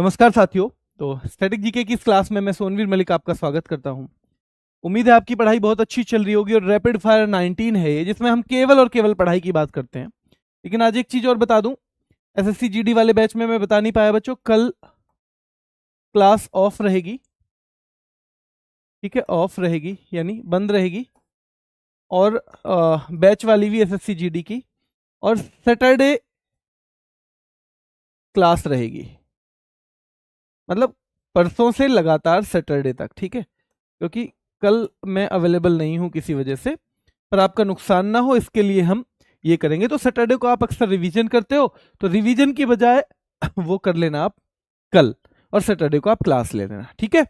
नमस्कार साथियों। तो स्टैटिक जीके की इस क्लास में मैं सोनवीर मलिक आपका स्वागत करता हूं। उम्मीद है आपकी पढ़ाई बहुत अच्छी चल रही होगी और रैपिड फायर 19 है ये, जिसमें हम केवल और केवल पढ़ाई की बात करते हैं। लेकिन आज एक चीज और बता दूं, एसएससी जीडी वाले बैच में मैं बता नहीं पाया बच्चों, कल क्लास ऑफ रहेगी। ठीक है, ऑफ रहेगी यानी बंद रहेगी। और बैच वाली भी एसएससी जीडी की, और सैटरडे क्लास रहेगी, मतलब परसों से लगातार सैटरडे तक। ठीक है, क्योंकि कल मैं अवेलेबल नहीं हूं किसी वजह से, पर आपका नुकसान ना हो इसके लिए हम ये करेंगे। तो सैटरडे को आप अक्सर रिवीजन करते हो, तो रिवीजन की बजाय वो कर लेना आप कल, और सैटरडे को आप क्लास ले लेना। ठीक है,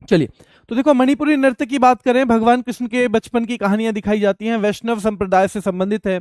चलिए। तो देखो, मणिपुरी नृत्य की बात करें, भगवान कृष्ण के बचपन की कहानियां दिखाई जाती हैं, वैष्णव संप्रदाय से संबंधित है।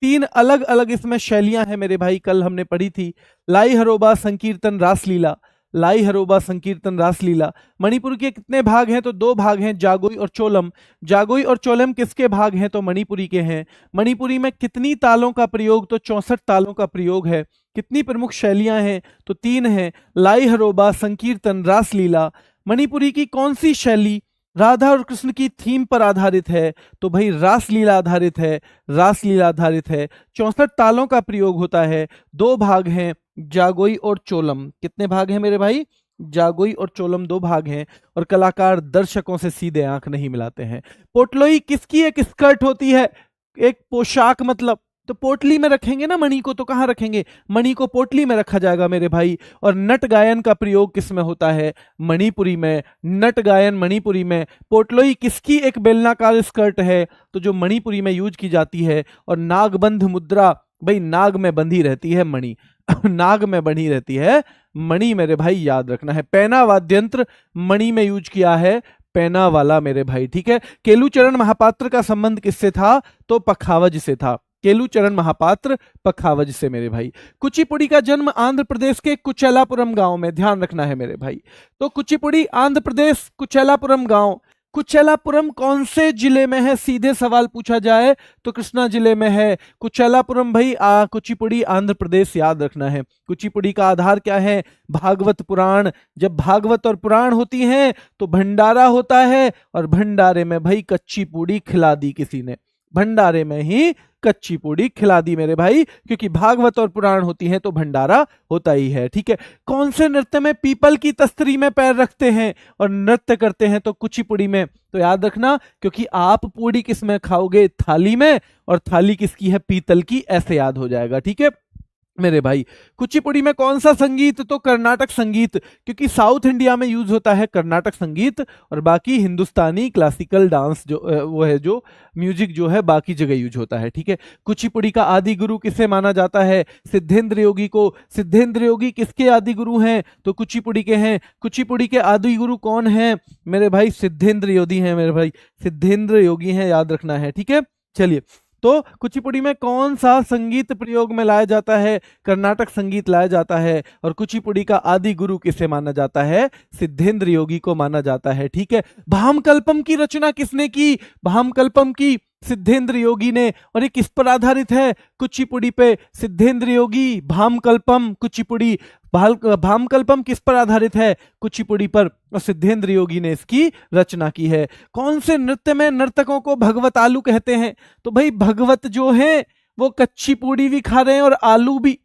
3 अलग अलग इसमें शैलियां हैं मेरे भाई, कल हमने पढ़ी थी। लाई हरोबा, संकीर्तन, रासलीला। लाई हरोबा, संकीर्तन, रासलीला। मणिपुर के कितने भाग हैं? तो 2 भाग हैं, जागोई और चोलम। जागोई और चोलम किसके भाग हैं? तो मणिपुरी के हैं। मणिपुरी में कितनी तालों का प्रयोग? तो 64 तालों का प्रयोग है। कितनी प्रमुख शैलियां हैं? तो 3 हैं, लाई हरोबा, संकीर्तन, रासलीला। मणिपुरी की कौन सी शैली राधा और कृष्ण की थीम पर आधारित है? तो भाई रासलीला आधारित है, रासलीला आधारित है। 64 तालों का प्रयोग होता है। 2 भाग हैं, जागोई और चोलम। कितने भाग हैं मेरे भाई? जागोई और चोलम 2 भाग हैं। और कलाकार दर्शकों से सीधे आंख नहीं मिलाते हैं। पोटलोई किसकी एक स्कर्ट होती है? एक पोशाक मतलब। तो पोटली में रखेंगे ना मणि को, तो कहां रखेंगे? मणि को पोटली में रखा जाएगा मेरे भाई। और नट गायन का प्रयोग किस में होता है? मणिपुरी में। नट गायन मणिपुरी में। पोटलोई किसकी एक बेलनाकार स्कर्ट है? तो जो मणिपुरी में यूज की जाती है। और नागबंध मुद्रा, भाई नाग में बंधी रहती है मणि नाग में बंधी रहती है मणि मेरे भाई, याद रखना है। पैना वाद्यंत्र मणि में यूज किया है, पैना वाला मेरे भाई। ठीक है, केलूचरण महापात्र का संबंध किससे था? तो पखावज से था। केलूचरण महापात्र पखावज से मेरे भाई। कुचिपुड़ी का जन्म आंध्र प्रदेश के कुचेलापुरम गांव में, ध्यान रखना है मेरे भाई। तो कुचिपुड़ी आंध्र प्रदेश, कुचेलापुरम गांव। कुचेलापुरम कौन से जिले में है? सीधे सवाल पूछा जाए तो कृष्णा जिले में है कुचेलापुरम भाई। कुचिपुड़ी आंध्र प्रदेश, याद रखना है। कुचिपुड़ी का आधार क्या है? भागवत पुराण। जब भागवत और पुराण होती हैं तो भंडारा होता है, और भंडारे में भाई कच्ची पूड़ी खिला दी किसी ने, भंडारे में ही कच्ची पूड़ी खिला दी मेरे भाई, क्योंकि भागवत और पुराण होती है तो भंडारा होता ही है। ठीक है, कौन से नृत्य में पीपल की तस्तरी में पैर रखते हैं और नृत्य करते हैं? तो कुचिपुड़ी में। तो याद रखना, क्योंकि आप पूड़ी किस में खाओगे? थाली में, और थाली किसकी है? पीतल की, ऐसे याद हो जाएगा। ठीक है मेरे भाई। कुचिपुड़ी में कौन सा संगीत? तो कर्नाटक संगीत, क्योंकि साउथ इंडिया में यूज होता है कर्नाटक संगीत, और बाकी हिंदुस्तानी क्लासिकल डांस जो वो है, जो म्यूजिक जो है बाकी जगह यूज होता है। ठीक है, कुचिपुड़ी का आदि गुरु किसे माना जाता है? सिद्धेंद्र योगी को। सिद्धेंद्र योगी किसके आदि गुरु हैं? तो कुचिपुड़ी के हैं। कुचिपुड़ी के आदि गुरु कौन है मेरे भाई? सिद्धेंद्र योगी हैं मेरे भाई, सिद्धेंद्र योगी हैं, याद रखना है। ठीक है, चलिए। तो कुचिपुड़ी में कौन सा संगीत प्रयोग में लाया जाता है? कर्नाटक संगीत लाया जाता है। और कुचिपुड़ी का आदि गुरु किसे माना जाता है? सिद्धेंद्र योगी को माना जाता है। ठीक है, भामकल्पम की रचना किसने की? भामकल्पम की सिद्धेंद्र योगी ने। और ये किस पर आधारित है? कुचिपुड़ी पे। सिद्धेंद्र योगी, भामकल्पम, कुचिपुड़ी। भामकल्पम किस पर आधारित है? कुचिपुड़ी पर, और सिद्धेंद्र योगी ने इसकी रचना की है। कौन से नृत्य में नर्तकों को भगवत आलू कहते हैं? तो भाई भगवत जो है वो कच्ची पूड़ी भी खा रहे हैं और आलू भी,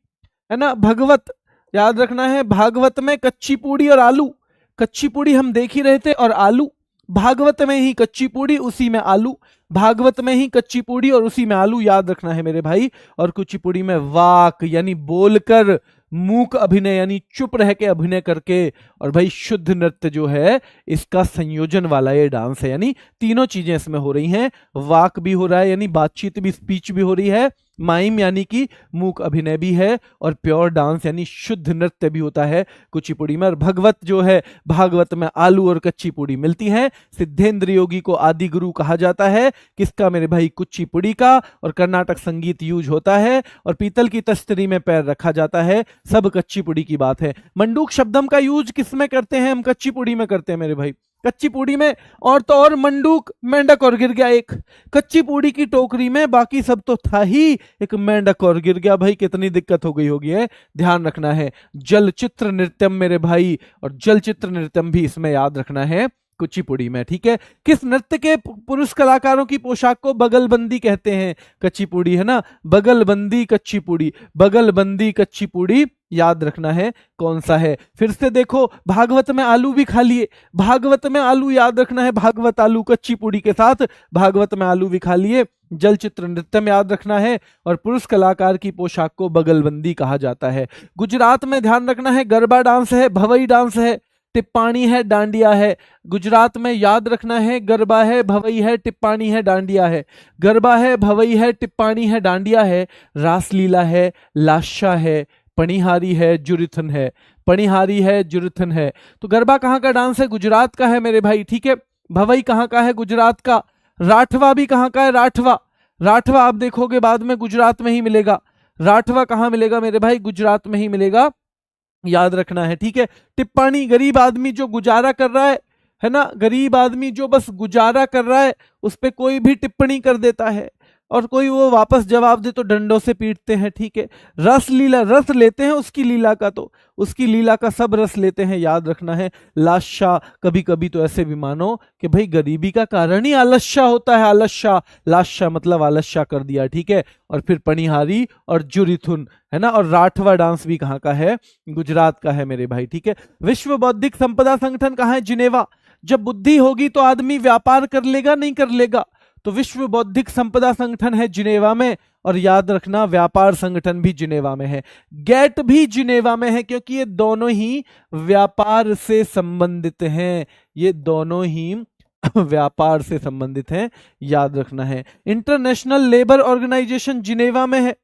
है ना। भगवत, याद रखना है, भागवत में कच्ची पूड़ी और आलू। कच्ची पूड़ी हम देख ही रहे थे, और आलू भागवत में ही कच्ची पूड़ी, उसी में आलू। भागवत में ही कच्ची पूड़ी और उसी में आलू, याद रखना है मेरे भाई। और कुचिपुड़ी में वाक यानी बोलकर, मूक अभिनय यानी चुप रह के अभिनय करके, और भाई शुद्ध नृत्य जो है इसका संयोजन वाला ये डांस है, यानी तीनों चीजें इसमें हो रही हैं। वाक भी हो रहा है यानी बातचीत भी, स्पीच भी हो रही है, माइम यानी कि मूक अभिनय भी है, और प्योर डांस यानी शुद्ध नृत्य भी होता है कुचिपुड़ी में। और भगवत जो है, भागवत में आलू और कच्ची पूड़ी मिलती है। सिद्धेंद्र योगी को आदि गुरु कहा जाता है, किसका मेरे भाई? कुचिपुड़ी का। और कर्नाटक संगीत यूज होता है, और पीतल की तस्तरी में पैर रखा जाता है, सब कच्ची पुड़ी की बात है। मंडूक शब्दम का यूज किस में करते हैं? हम कच्ची पुड़ी में करते हैं मेरे भाई। कच्ची पूड़ी में और तो और मंडूक, मेंढक और गिर गया एक। कच्ची पूड़ी की टोकरी में बाकी सब तो था ही, एक मेंढक और गिर गया। भाई कितनी दिक्कत हो गई होगी है, ध्यान रखना है। जलचित्र नृत्यम मेरे भाई, और जलचित्र नृत्यम भी इसमें याद रखना है कुचिपुड़ी में, ठीक है। किस नृत्य के पुरुष कलाकारों की पोशाक को बगलबंदी कहते हैं? कच्चीपुड़ी है ना, बगलबंदी कच्चीपुड़ी, बगलबंदी कच्चीपुड़ी याद रखना है कौन सा है। फिर से देखो, भागवत में आलू भी खा लिए, भागवत में आलू याद रखना है, भागवत आलू कच्चीपुड़ी के साथ भागवत में आलू भी खा लिए। जलचित्र नृत्य में याद रखना है, और पुरुष कलाकार की पोशाक को बगलबंदी कहा जाता है। गुजरात में ध्यान रखना है, गरबा डांस है, भवई डांस है, टिप्पाणी है, डांडिया है। गुजरात में याद रखना है, गरबा है, भवई है, टिप्पाणी है, डांडिया है। गरबा है, भवई है, टिप्पाणी है, डांडिया है। रासलीला है, लाशा है, पणिहारी है, जुरिथन है, पणिहारी है, जुरिथन है। तो गरबा कहाँ का डांस है? गुजरात का है मेरे भाई, ठीक है। भवई कहाँ का है? गुजरात का। राठवा भी कहाँ का है? राठवा, राठवा आप देखोगे बाद में गुजरात में ही मिलेगा। राठवा कहाँ मिलेगा मेरे भाई? गुजरात में ही मिलेगा, याद रखना है, ठीक है। टिप्पाणी, गरीब आदमी जो गुजारा कर रहा है ना, गरीब आदमी जो बस गुजारा कर रहा है, उस पे कोई भी टिप्पणी कर देता है और कोई वो वापस जवाब दे तो डंडों से पीटते हैं, ठीक है। रस लीला, रस लेते हैं उसकी लीला का, तो उसकी लीला का सब रस लेते हैं, याद रखना है। लाशा, कभी कभी तो ऐसे भी मानो कि भाई गरीबी का कारण ही आलस्य होता है, आलस्य, लाशा मतलब आलस्य कर दिया, ठीक है। और फिर पणिहारी और जुरिथुन है ना। और राठवा डांस भी कहाँ का है? गुजरात का है मेरे भाई, ठीक है। विश्व बौद्धिक संपदा संगठन कहाँ है? जिनेवा। जब बुद्धि होगी तो आदमी व्यापार कर लेगा, नहीं कर लेगा? तो विश्व बौद्धिक संपदा संगठन है जिनेवा में, और याद रखना व्यापार संगठन भी जिनेवा में है। गेट भी जिनेवा में है, क्योंकि ये दोनों ही व्यापार से संबंधित हैं, ये दोनों ही व्यापार से संबंधित हैं, याद रखना है। इंटरनेशनल लेबर ऑर्गेनाइजेशन जिनेवा में है।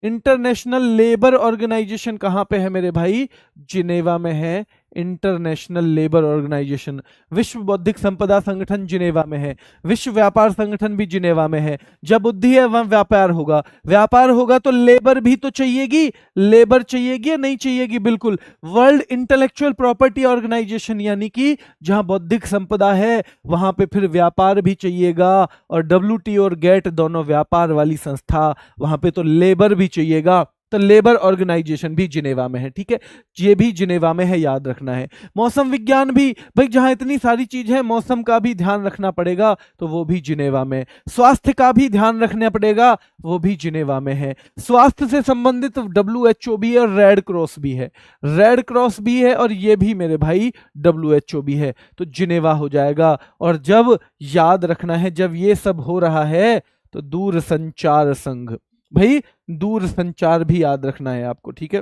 इंटरनेशनल लेबर ऑर्गेनाइजेशन कहां पे है मेरे भाई? जिनेवा में है इंटरनेशनल लेबर ऑर्गेनाइजेशन। विश्व बौद्धिक संपदा संगठन जिनेवा में है, विश्व व्यापार संगठन भी जिनेवा में है। जब बुद्धि है वहां व्यापार होगा, व्यापार होगा तो लेबर भी तो चाहिएगी, लेबर चाहिएगी या नहीं चाहिएगी? बिल्कुल। वर्ल्ड इंटेलेक्चुअल प्रॉपर्टी ऑर्गेनाइजेशन, यानी कि जहां बौद्धिक संपदा है वहां पे फिर व्यापार भी चाहिएगा, और WTO और गेट दोनों व्यापार वाली संस्था, वहां पे तो लेबर भी चाहिएगा, तो लेबर ऑर्गेनाइजेशन भी जिनेवा में है, ठीक है। ये भी जिनेवा में है, याद रखना है। मौसम विज्ञान भी, भाई जहां इतनी सारी चीज है, मौसम का भी ध्यान रखना पड़ेगा, तो वो भी जिनेवा में। स्वास्थ्य का भी ध्यान रखना पड़ेगा, वो भी जिनेवा में है। स्वास्थ्य से संबंधित WHO भी है और रेड क्रॉस भी है, रेड क्रॉस भी है, और ये भी मेरे भाई WHO भी है, तो जिनेवा हो जाएगा। और जब याद रखना है, जब ये सब हो रहा है तो दूर संचार संघ, भाई दूर संचार भी याद रखना है आपको, ठीक है।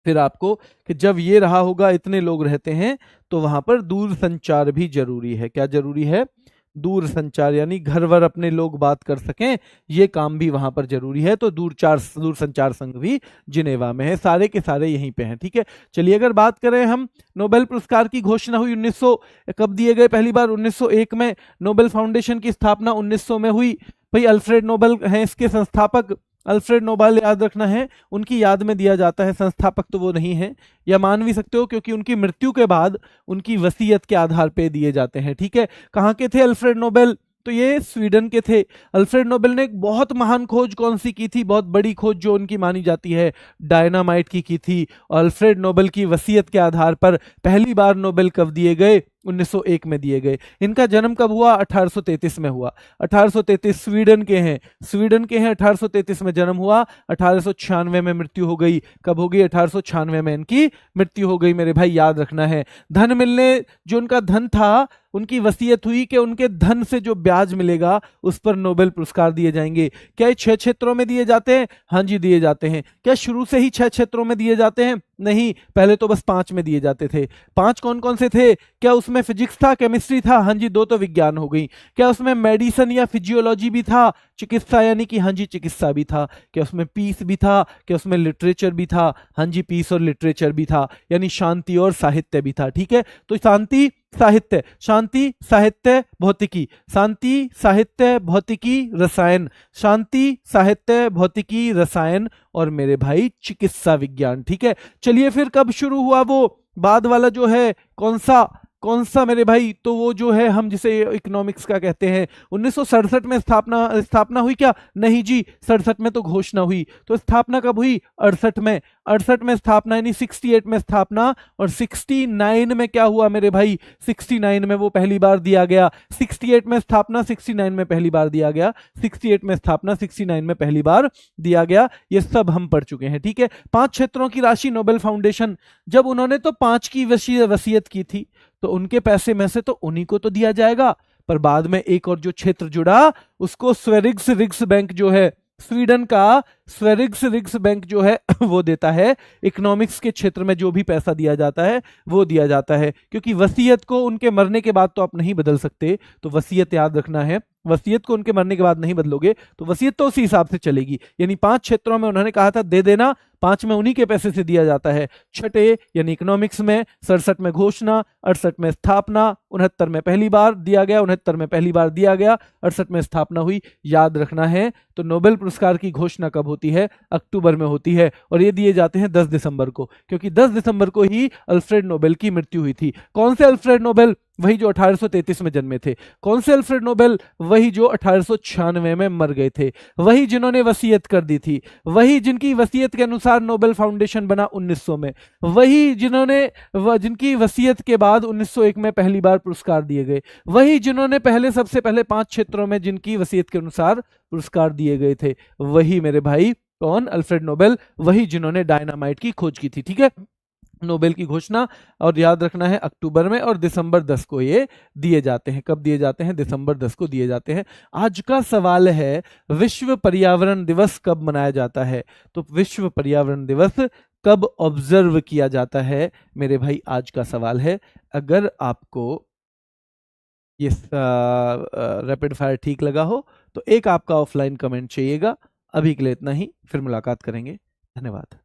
फिर आपको कि जब ये रहा होगा, इतने लोग रहते हैं, तो वहां पर दूर संचार भी जरूरी है। क्या जरूरी है? दूर संचार, यानी घर वर अपने लोग बात कर सकें, ये काम भी वहां पर जरूरी है। तो दूर संचार संघ भी जिनेवा में है, सारे के सारे यहीं पे हैं, ठीक है। चलिए अगर बात करें हम, नोबेल पुरस्कार की घोषणा हुई 1900, कब दिए गए? पहली बार 1901 में। नोबेल फाउंडेशन की स्थापना 1900 में हुई। भाई अल्फ्रेड नोबेल हैं इसके संस्थापक, अल्फ्रेड नोबेल याद रखना है, उनकी याद में दिया जाता है, संस्थापक तो वो नहीं है, या मान भी सकते हो, क्योंकि उनकी मृत्यु के बाद उनकी वसीयत के आधार पे दिए जाते हैं, ठीक है। कहाँ के थे अल्फ्रेड नोबेल? तो ये स्वीडन के थे। अल्फ्रेड नोबेल ने एक बहुत महान खोज कौन सी की थी? बहुत बड़ी खोज जो उनकी मानी जाती है, डायनामाइट की थी। और अल्फ्रेड नोबेल की वसीयत के आधार पर पहली बार नोबेल कब दिए गए? 1901 में दिए गए। इनका जन्म कब हुआ? 1833 में हुआ। 1833, स्वीडन के हैं, स्वीडन के हैं, 1833 में जन्म हुआ, 1896 में मृत्यु हो गई। कब हो गई? 1896 में इनकी मृत्यु हो गई मेरे भाई, याद रखना है। धन मिलने, जो उनका धन था, उनकी वसीयत हुई कि उनके धन से जो ब्याज मिलेगा उस पर नोबेल पुरस्कार दिए जाएंगे। क्या ये 6 क्षेत्रों में दिए जाते हैं? हाँ जी दिए जाते हैं। क्या शुरू से ही 6 क्षेत्रों में दिए जाते हैं? नहीं, पहले तो बस 5 में दिए जाते थे। 5 कौन कौन से थे? क्या उसमें फिजिक्स था, केमिस्ट्री था? हाँ जी, 2 तो विज्ञान हो गई। क्या उसमें मेडिसिन या फिजियोलॉजी भी था, चिकित्सा, यानी कि हाँ जी चिकित्सा भी था। क्या उसमें पीस भी था? क्या उसमें लिटरेचर भी था? हाँ जी पीस और लिटरेचर भी था, यानी शांति और साहित्य भी था, ठीक है। तो शांति साहित्य, शांति साहित्य भौतिकी, शांति साहित्य भौतिकी रसायन, शांति साहित्य भौतिकी रसायन, और मेरे भाई चिकित्सा विज्ञान, ठीक है। चलिए फिर कब शुरू हुआ वो बाद वाला जो है, कौन सा? कौन सा मेरे भाई? तो वो जो है हम जिसे इकोनॉमिक्स का कहते हैं, 1967 में स्थापना हुई क्या? नहीं जी, 67 में तो घोषणा हुई। तो स्थापना कब हुई? 68 में। 68 में स्थापना यानी 68 में स्थापना, और 69 में क्या हुआ मेरे भाई? 69 में वो पहली बार दिया गया। 68 में स्थापना, 69 में पहली बार दिया गया। 68 में स्थापना, 69 में पहली बार दिया गया। ये सब हम पढ़ चुके हैं, ठीक है। 5 क्षेत्रों की राशि नोबेल फाउंडेशन, जब उन्होंने तो 5 की वसीयत की थी, तो उनके पैसे में से तो उन्हीं को तो दिया जाएगा। पर बाद में एक और जो क्षेत्र जुड़ा, उसको स्वेरिग्स रिग्स बैंक जो है, स्वीडन का स्वेरिग्स रिग्स बैंक जो है वो देता है। इकोनॉमिक्स के क्षेत्र में जो भी पैसा दिया जाता है वो दिया जाता है, क्योंकि वसीयत को उनके मरने के बाद तो आप नहीं बदल सकते, तो वसीयत याद रखना है। वसीयत को उनके मरने के बाद नहीं बदलोगे तो वसीयत तो उसी हिसाब से चलेगी। यानी 5 क्षेत्रों में उन्होंने कहा था दे देना, 5 में उन्हीं के पैसे से दिया जाता है। छठे यानी इकोनॉमिक्स में 67 में घोषणा, 68 में स्थापना, 69 में पहली बार दिया गया, 69 में पहली बार दिया गया, 68 में स्थापना हुई। याद रखना है। तो नोबेल पुरस्कार की घोषणा कब होती है? अक्टूबर में होती है, और ये दिए जाते हैं 10 दिसंबर को, क्योंकि 10 दिसंबर को ही अल्फ्रेड नोबेल की मृत्यु हुई थी। कौन से अल्फ्रेड नोबेल? वही जो 1833 में जन्मे थे। कौन से अल्फ्रेड नोबेल? वही जो 1896 में मर गए थे। वही जिन्होंने वसीयत कर दी थी, वही जिनकी वसीयत के अनुसार नोबेल फाउंडेशन बना 1900 में, वही जिनकी वसीयत के बाद 1901 में पहली बार पुरस्कार दिए गए, वही जिन्होंने सबसे पहले 5 क्षेत्रों में जिनकी वसीयत के अनुसार पुरस्कार दिए गए थे, वही मेरे भाई। कौन? Alfred Nobel. वही जिन्होंने डायनामाइट की खोज की थी, ठीक है। नोबेल की घोषणा, और याद रखना है, अक्टूबर में, और दिसंबर 10 को ये दिए जाते हैं। कब दिए जाते हैं? दिसंबर 10 को दिए जाते हैं। आज का सवाल है, विश्व पर्यावरण दिवस कब मनाया जाता है? तो विश्व पर्यावरण दिवस कब ऑब्जर्व किया जाता है मेरे भाई? आज का सवाल है। अगर आपको ये रैपिड फायर ठीक लगा हो तो एक आपका ऑफलाइन कमेंट चाहिएगा। अभी के लिए इतना ही, फिर मुलाकात करेंगे। धन्यवाद।